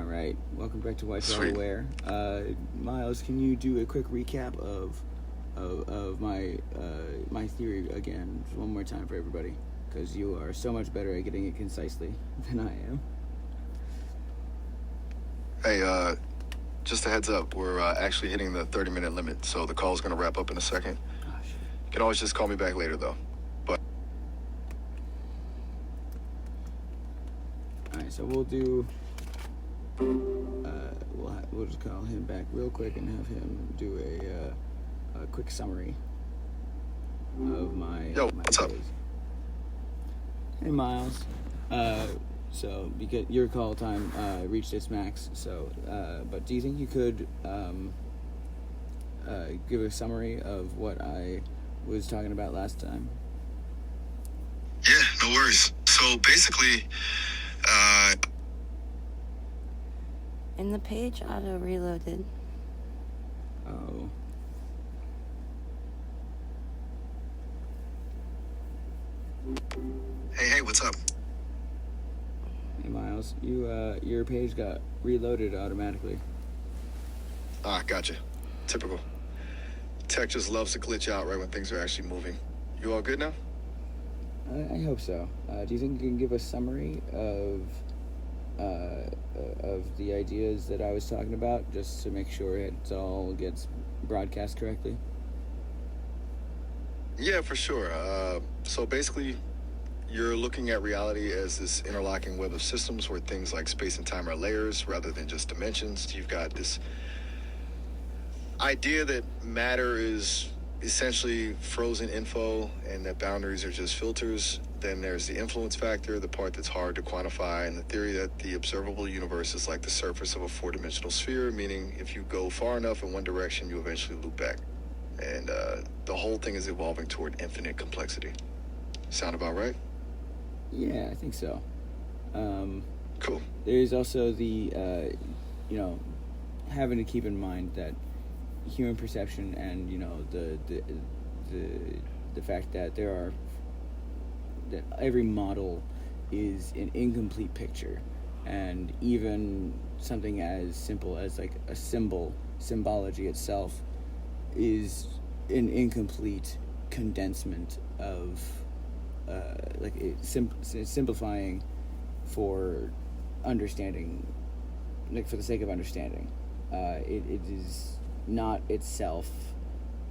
right. Welcome back to White's All Sweet. Aware. Miles, can you do a quick recap of my my theory again, just one more time for everybody? Because you are so much better at getting it concisely than I am. Hey, just a heads up, we're actually hitting the 30-minute limit, so the call's going to wrap up in a second. Oh, shit. You can always just call me back later, though. But All right, so we'll do. We'll just call him back real quick and have him do a quick summary of my. Yo, my what's up? plays. Hey, Miles. So because your call time reached its max, so but do you think you could give a summary of what I was talking about last time? yeah, no worries. So basically, And the page auto reloaded. Oh. hey, what's up? Hey, Miles, your page got reloaded automatically. Ah, gotcha. Typical. Tech just loves to glitch out right when things are actually moving. You all good now? I hope so. Do you think you can give a summary of the ideas that I was talking about, just to make sure it all gets broadcast correctly? Yeah, for sure. So basically, you're looking at reality as this interlocking web of systems where things like space and time are layers rather than just dimensions. You've got this idea that matter is essentially frozen info and that boundaries are just filters. Then there's the influence factor, the part that's hard to quantify, and the theory that the observable universe is like the surface of a four-dimensional sphere, meaning if you go far enough in one direction, you eventually loop back. And the whole thing is evolving toward infinite complexity. Sound about right? Yeah, I think so. Cool. There's also the having to keep in mind that human perception and the fact that that every model is an incomplete picture, and even something as simple as like a symbology itself is an incomplete condensement of simplifying for understanding, like for the sake of understanding. It is not itself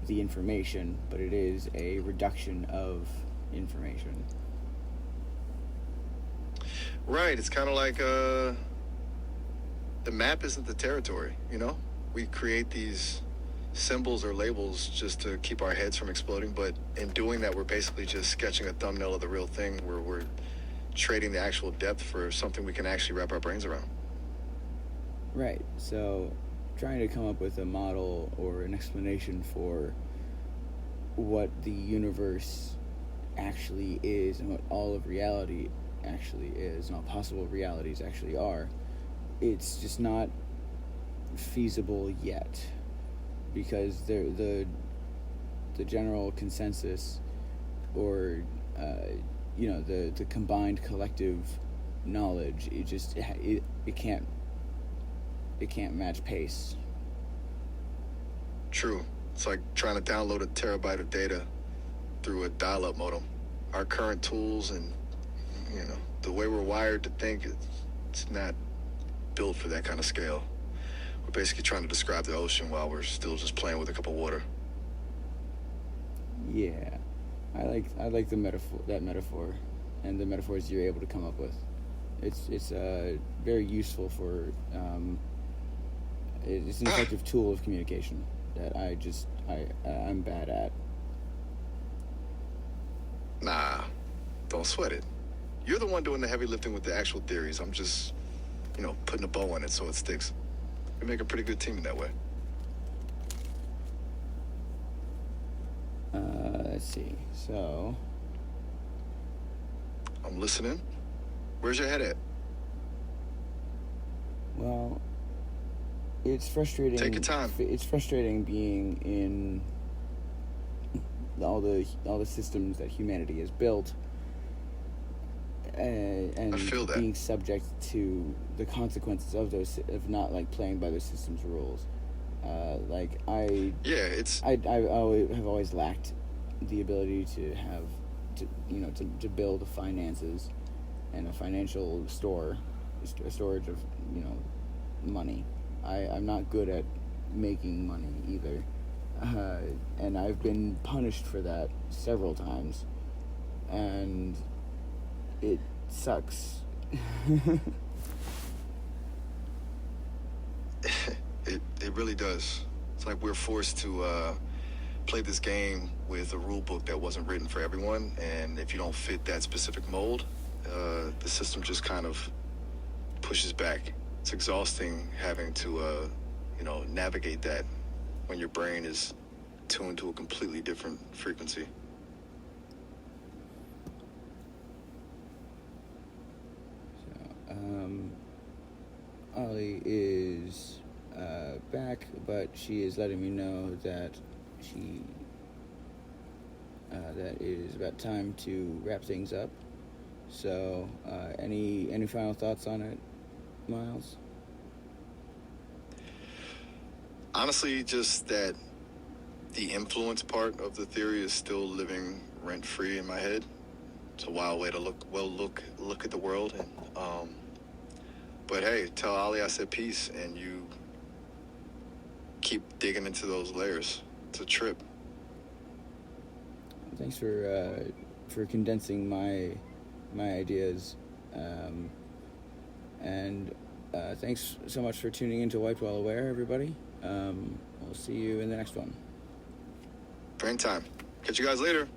the information, but it is a reduction of information. Right. It's kind of like the map isn't the territory, you know? We create these symbols or labels just to keep our heads from exploding, but in doing that, we're basically just sketching a thumbnail of the real thing, where we're trading the actual depth for something we can actually wrap our brains around. Right. So trying to come up with a model or an explanation for what the universe actually is and what all of reality actually is and all possible realities actually are, it's just not feasible yet, because the general consensus, or the combined collective knowledge, it can't match pace. True. It's like trying to download a terabyte of data through a dial-up modem. Our current tools and, the way we're wired to think, it's not built for that kind of scale. We're basically trying to describe the ocean while we're still just playing with a cup of water. Yeah, I like that metaphor, and the metaphors you're able to come up with. It's very useful for it's an effective tool of communication that I'm bad at. Nah, don't sweat it. You're the one doing the heavy lifting with the actual theories. I'm just, putting a bow on it so it sticks. We make a pretty good team in that way. Let's see. So I'm listening. Where's your head at? Well, it's frustrating. Take your time. It's frustrating being in all the systems that humanity has built, and I feel that. being subject to the consequences of those, of not like playing by the system's rules. Like Yeah, it's I always, have always lacked the ability to have to build finances and a financial a storage of money. I'm not good at making money either, and I've been punished for that several times, and it sucks. it really does. It's like we're forced to play this game with a rule book that wasn't written for everyone, and if you don't fit that specific mold, the system just kind of pushes back. It's exhausting having to navigate that when your brain is tuned to a completely different frequency. Ollie is back, but she is letting me know that that it is about time to wrap things up. So, any final thoughts on it, Miles? Honestly, just that the influence part of the theory is still living rent-free in my head. It's a wild way to look at the world, and but hey, tell Ollie I said peace, and you keep digging into those layers. It's a trip. Thanks for condensing my ideas, and thanks so much for tuning into Wiped While Aware, everybody. We'll see you in the next one. Brain time. Catch you guys later.